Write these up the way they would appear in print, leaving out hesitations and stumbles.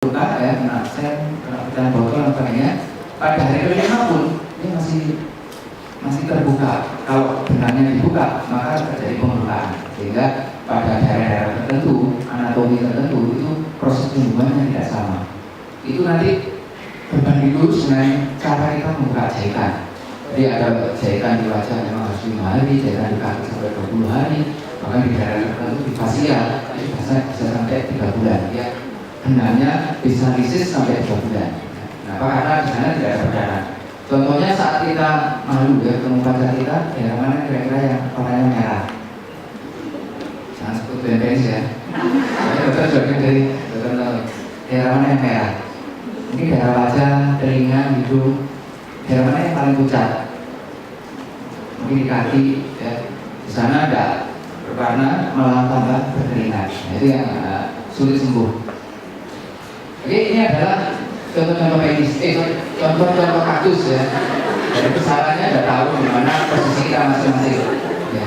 luka ya, kena sen, kena pecahan botol dan sebagainya, pada hari kelima pun ini masih terbuka. Kalau benangnya dibuka maka terjadi pembukaan, sehingga pada daerah-daerah tertentu, anatomi tertentu itu proses penyembuhannya tidak sama. Itu nanti berbanding lurus dengan cara kita membuka jahitan. Jadi ada jahitan di wajah memang harus 5 hari, jahitan di kaki sampai 20 hari, bahkan di daerah tertentu di fasial itu bisa sampai 3 bulan. Ya, benangnya bisa risis sampai 3 bulan. Kenapa? Karena di sana tidak ada perdana. Contohnya saat kita malu ya ketemu pacar kita, daerah mana kira-kira yang warnanya merah? Jangan sebut bensin ya. Saya dokter juga dari dokter daerah mana yang merah? Mungkin daerah wajah, telinga, hidung. Daerah mana yang paling pucat? Mungkin di kaki ya. Di sana ada berwarna malah tambah berkeringat. Nah, itu yang sulit sembuh. Oke, ini adalah contoh-contoh medis, contoh-contoh kaktus ya. Dari besarannya ada tahu di mana posisi kita masing-masing. Ya.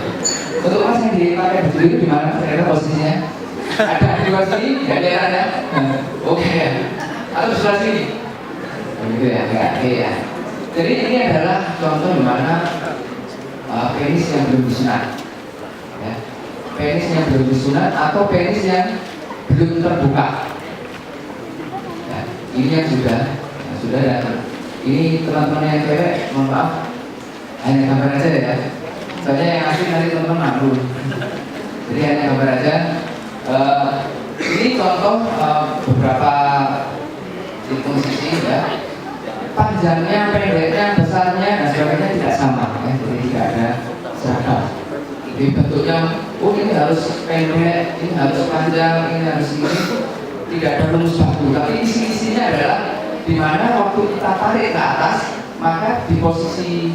Untuk mas yang dipakai baju itu di mana kira-kira posisinya? Ada di luar sini, ya daerahnya. Oke ya. Atau sebelah sini. Begitu ya, oke ya. Jadi ini adalah contoh di mana penis yang belum disunat. Ya. Penis yang belum disunat atau penis yang belum terbuka. Ini yang sudah dan ini teman-teman yang cewek, mohon maaf, hanya gambar aja ya. Soalnya yang asli nanti teman-teman malu. Jadi hanya gambar aja. Ini contoh beberapa hitung sisi ya. Panjangnya, pendeknya, besarnya dan sebagainya tidak sama ya. Jadi tidak ada seragam. Jadi bentuknya, oh ini harus pendek, ini harus panjang, ini harus ini. Tidak ada rumus baku, tapi isi-isinya adalah di mana waktu kita tarik ke atas, maka di posisi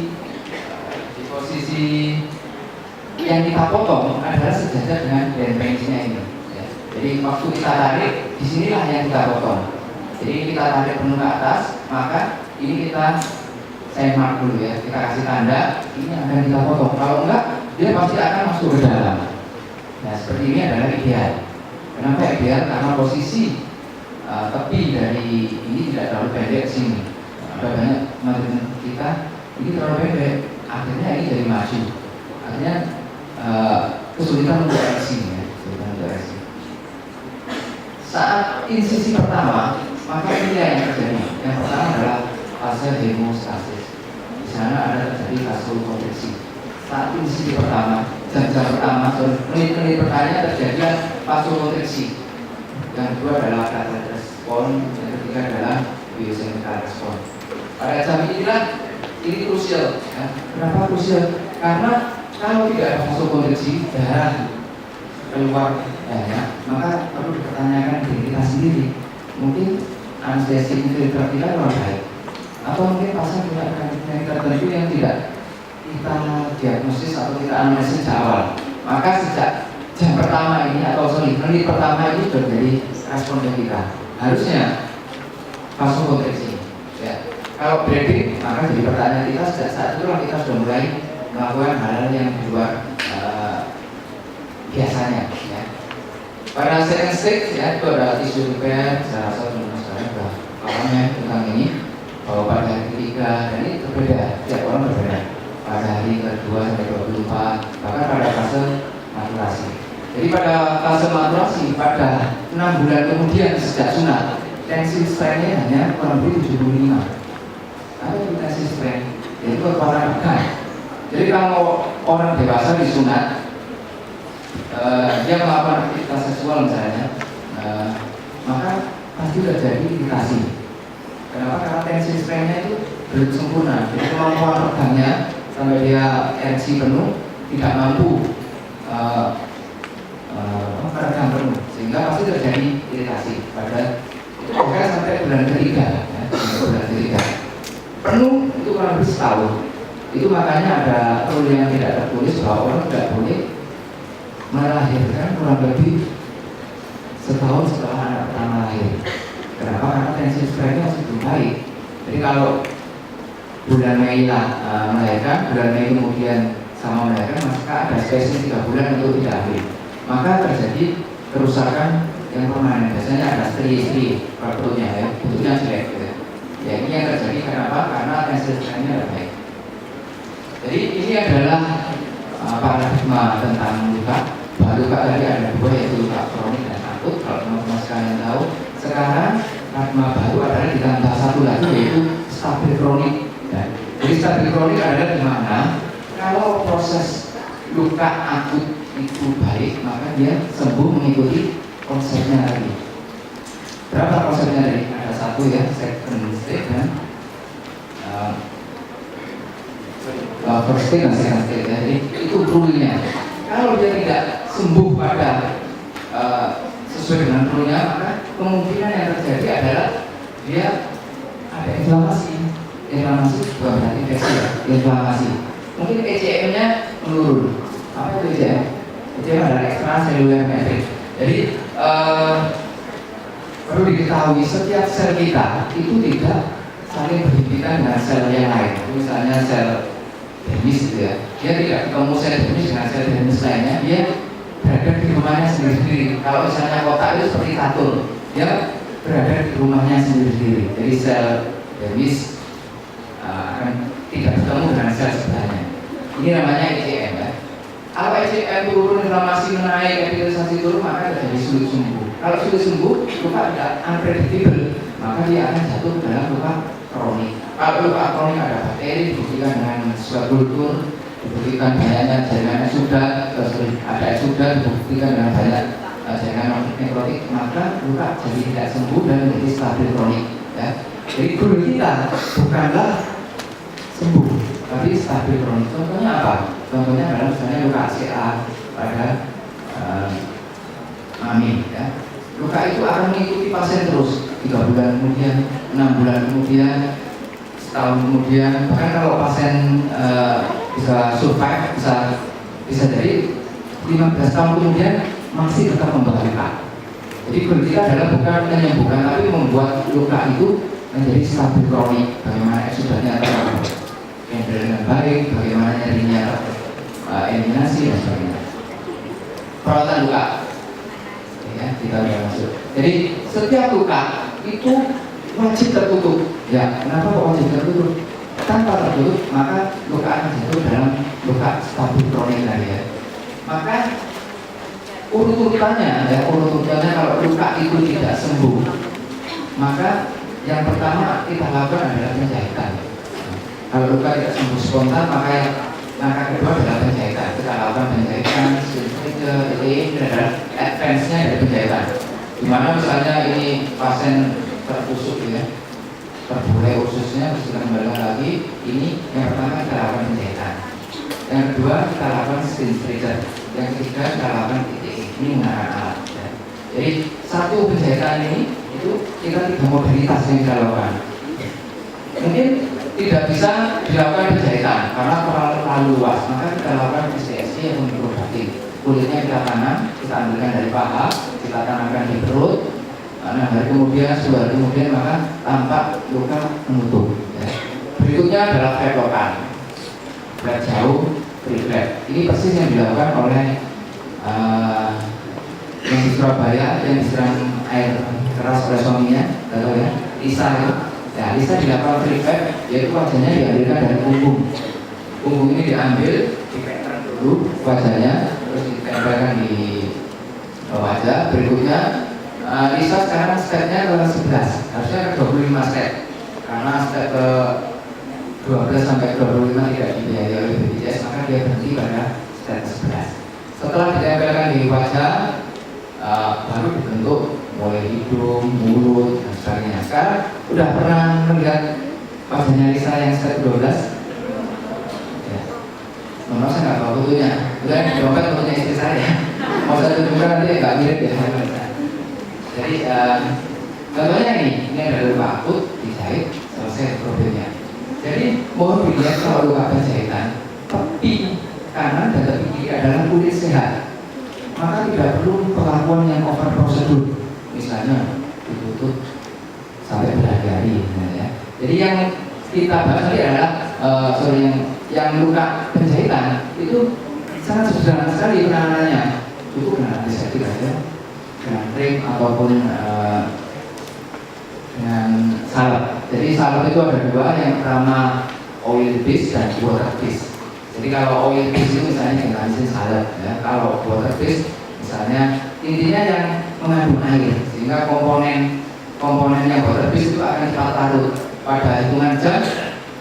yang kita potong adalah sejajar dengan penisnya ini. Ya. Jadi waktu kita tarik, disinilah yang kita potong. Jadi kita tarik penuh ke atas, maka ini kita semak dulu ya, kita kasih tanda, ini akan kita potong. Kalau enggak, dia pasti akan masuk ke dalam. Nah seperti ini adalah ideal. Kenapa ideal? Karena posisi tepi dari ini tidak terlalu pendek ke sini. Ada banyak teman-teman kita ini terlalu pendek, akhirnya ini jadi maju. Akhirnya kesulitan untuk reaksi ya, Saat insisi pertama, maka ini yang terjadi. Yang pertama adalah fase hemostasis. Di sana ada terjadi vasokonstriksi. Saat insisi pertama, jam-jam pertama, menit-menit pertama terjadi vasokonstriksi. Yang kedua adalah cardiac respon, yang ketiga adalah biochemical respon. Pada jam inilah ini krusial. Ya. Kenapa krusial? Karena kalau tidak ada vasokonstriksi, darah keluar banyak, maka perlu dipertanyakan diri kita sendiri. Mungkin anestesi filter kita kurang baik, atau mungkin pasien punya penyakit tertentu yang tidak kita diagnosis atau kita analisis sejak awal. Maka sejak jam pertama ini atau menit pertama ini sudah jadi respon kita. Harusnya vasokonstriksi. Ya. Kalau breathing, maka jadi pertanyaan kita sejak saat itulah kita sudah mulai melakukan hal-hal yang di luar biasanya. Ya. Pada second stage ya itu ada tisu repair, saya rasa teman-teman sekalian sudah pahamnya tentang ini. Bahwa pada hari ketiga dan ini berbeda, tiap orang berbeda. Pada hari kedua sampai 24, bahkan pada fase maturasi. Jadi pada fase maturasi pada 6 bulan kemudian sejak sunat, tensi strainnya hanya kurang lebih 75. Apa itu tensi strain? Yaitu kekuatan organ. Jadi kalau orang dewasa disunat, dia melakukan aktivitas seksual misalnya, maka pasti terjadi iritasi. Kenapa? Karena tensi strainnya itu belum sempurna. Jadi kemampuan organnya sampai dia ereksi penuh tidak mampu meredam penuh, sehingga pasti terjadi iritasi pada itu sampai bulan ketiga ya, bulan ketiga penuh itu kurang lebih setahun. Itu makanya ada rule yang tidak tertulis bahwa orang tidak boleh melahirkan kurang lebih setahun setelah anak pertama lahir. Kenapa? Karena tensi strainnya masih belum baik. Jadi kalau bulan Mei lah melahirkan, bulan Mei kemudian sama melahirkan, maka ada spesies 3 bulan untuk tidak hamil. Maka terjadi kerusakan yang permanen. Biasanya ada stri-stri perutnya ya, bentuknya jelek gitu. Ya ini yang terjadi kenapa? Karena tensinya tidak baik. Jadi ini adalah paradigma tentang luka. Luka tadi ada dua, yaitu luka kronik dan akut. Kalau teman-teman sekalian tahu, sekarang paradigma baru adalah ditambah satu lagi, yaitu stabil kronik. Ya. Jadi stabil kronik adalah di mana kalau proses luka akut itu baik, maka dia sembuh mengikuti konsepnya tadi. Berapa konsepnya tadi? Ada satu ya, second stage dan first stage dan second stage. Jadi itu rule-nya. Kalau dia tidak sembuh pada sesuai dengan rule-nya, maka kemungkinan yang terjadi adalah dia ada inflamasi. Inflamasi bukan berarti infeksi ya, inflamasi. Mungkin ECM-nya menurun. Apa itu ECM? ECM adalah extracellular matrix. Jadi perlu diketahui setiap sel kita itu tidak saling berhimpitan dengan sel yang lain. Misalnya sel dermis gitu ya, dia tidak ketemu sel dermis dengan sel dermis lainnya, dia berada di rumahnya sendiri-sendiri. Kalau misalnya kotak itu seperti tatung, dia berada di rumahnya sendiri-sendiri. Jadi sel dermis akan tidak ketemu dengan sel sebelahnya. Ini namanya ECM ya. Kalau ECM turun, inflamasi menaik, epitelisasi turun, maka jadi sulit sembuh. Kalau sulit sembuh, luka tidak unpredictable, maka dia akan jatuh ke dalam luka kronik. Kalau luka kronik ada bakteri, dibuktikan dengan swab kultur, dibuktikan banyaknya jaringan sudah, ada sudah dibuktikan dengan banyak jaringan nekrotik, maka luka jadi tidak sembuh dan menjadi stabil kronik. Ya. Jadi guru kita bukanlah sembuh, tapi stabil kronik. Contohnya apa? Contohnya adalah misalnya luka CA pada amin. Ya. Luka itu akan mengikuti pasien terus 3 bulan kemudian, 6 bulan kemudian, setahun kemudian. Bahkan kalau pasien bisa survive, bisa jadi 15 tahun kemudian masih tetap membawa luka. Jadi goal kita adalah bukan menyembuhkan, tapi membuat luka itu menjadi stabil kronik. Bagaimana eksudatnya terhandle dengan baik, bagaimana nyerinya eliminasi dan sebagainya. Perawatan luka, ya, kita sudah masuk. Jadi setiap luka itu wajib tertutup. Ya, kenapa kok wajib tertutup? Tanpa tertutup, maka luka akan jatuh dalam luka stabil kronik tadi ya. Maka urut-urutannya kalau luka itu tidak sembuh, maka yang pertama kita lakukan adalah penjahitan. Kalau luka tidak sembuh spontan, maka langkah kedua adalah penjahitan. Kita lakukan penjahitan, ini adalah advance-nya dari penjahitan. Dimana misalnya ini pasien tertusuk ya, terbulai ususnya, terus kita kembalikan lagi. Ini yang pertama kita lakukan penjahitan. Yang kedua kita lakukan skin stretcher. Yang ketiga kita lakukan ini menggunakan alat. Ya. Jadi satu penjahitan ini itu kita 3 modalitas yang kita lakukan. Mungkin tidak bisa dilakukan penjahitan karena terlalu luas, maka kita lakukan PCSI atau mikrobatik. Kulitnya kita tanam, kita ambilkan dari paha, kita tanamkan di perut. Nah, hari kemudian, 2 hari kemudian maka tampak luka menutup. Ya. Berikutnya adalah flepokan, flat jauh, reflect. Ini persis yang dilakukan oleh yang di Surabaya yang diserang air keras oleh suaminya, tahu ya, Lisa itu. Ya, Lisa dilakukan reflect, yaitu wajahnya diambilkan dari punggung. Punggung ini diambil, dipetren dulu wajahnya, terus ditempelkan di wajah. Berikutnya Lisa sekarang stepnya ke 11, harusnya ke 25 step, karena step ke 12 sampai 25 tidak dibiayai oleh BPJS, maka dia berhenti pada step ke 11. Setelah ditempelkan di wajah, baru dibentuk mulai hidung, mulut, dan sebagainya. Sekarang udah pernah melihat wajahnya Lisa yang step 12? Ya. Memang saya nggak tahu fotonya. Udah di dompet fotonya istri saya. Mau saya tunjukkan nanti nggak mirip ya. Jadi contohnya ini ada luka akut, dijahit, selesai problemnya. Jadi mohon dilihat kalau luka penjahitan, tepi kanan dan tepi kiri adalah kulit sehat, maka tidak perlu perlakuan yang over prosedur, misalnya ditutup sampai berhari-hari. Ya. Jadi yang kita bahas tadi adalah yang luka penjahitan itu sangat sederhana sekali penanganannya, cukup dengan antiseptik aja, dengan krim ataupun dengan salad. Jadi salad itu ada dua, yang pertama oil based dan water based. Jadi kalau oil based itu misalnya dengan salad, ya. Kalau water based misalnya intinya yang mengandung air, sehingga komponen yang water based itu akan cepat larut pada hitungan jam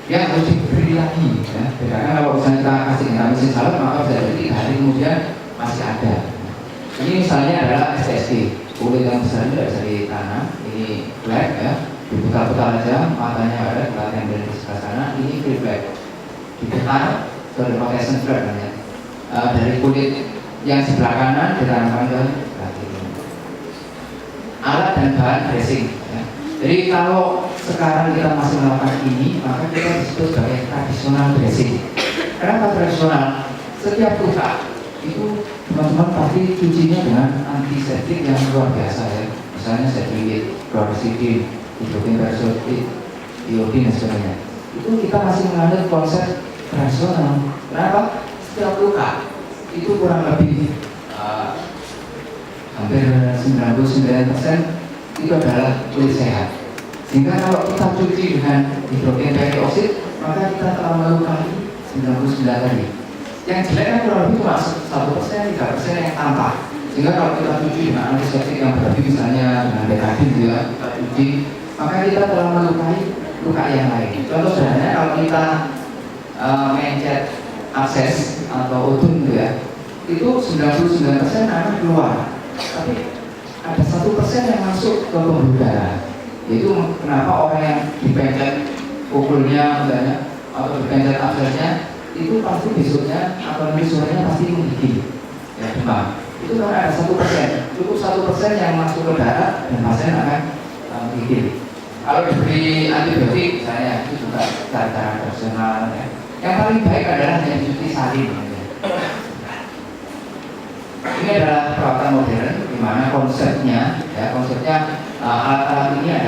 yang harus diberi lagi, ya. Bedakan kalau misalnya kita kasih mesin salad, maka bisa jadi 3 hari kemudian masih ada. Ini misalnya adalah SSD, kulit yang besar itu tidak bisa ditanam. Ini black, ya, diputar-putar aja, matanya ada, kelihatan dari sebelah sana. Ini free black, ditekan, sudah pakai sensor namanya. Dari kulit yang sebelah kanan ditanamkan ke sebelah kiri. Alat dan bahan dressing, ya. Jadi kalau sekarang kita masih melakukan ini, maka kita disebut sebagai tradisional dressing. Kenapa tradisional? Setiap luka itu teman-teman pasti cucinya dengan antiseptik yang luar biasa, ya. Misalnya sedikit chlorhexidine, hidrogenperoxide, iodin dan sebagainya. Itu kita masih menganut konsep tradisional. Kenapa? Setiap luka itu kurang lebih hampir 99% itu adalah kulit sehat. Sehingga kalau kita cuci dengan hidrogenperoxide, maka kita telah melukai 99 tadi. Yang jelek kan kurang lebih cuma 1%, 3% yang tampak. Sehingga kalau kita cuci dengan antiseptik yang berarti misalnya dengan betadine gitu, ya, kita cuci, maka kita telah melukai luka yang lain. Contoh sederhana, kalau kita mencet abses atau odun gitu, ya, itu 99% akan keluar, tapi ada 1% yang masuk ke pembuluh darah. Itu kenapa orang yang dipencet pukulnya misalnya atau dipencet absesnya itu pasti besoknya atau nanti sorenya pasti menggigil, ya, demam. Itu karena ada 1%, cukup 1% yang masuk ke darah dan pasien akan menggigil. Kalau diberi antibiotik misalnya, itu juga cara-cara tradisional, ya. Yang paling baik adalah yang cuci salin, ya. Ini adalah perawatan modern di mana konsepnya, ya, alat-alat ini ada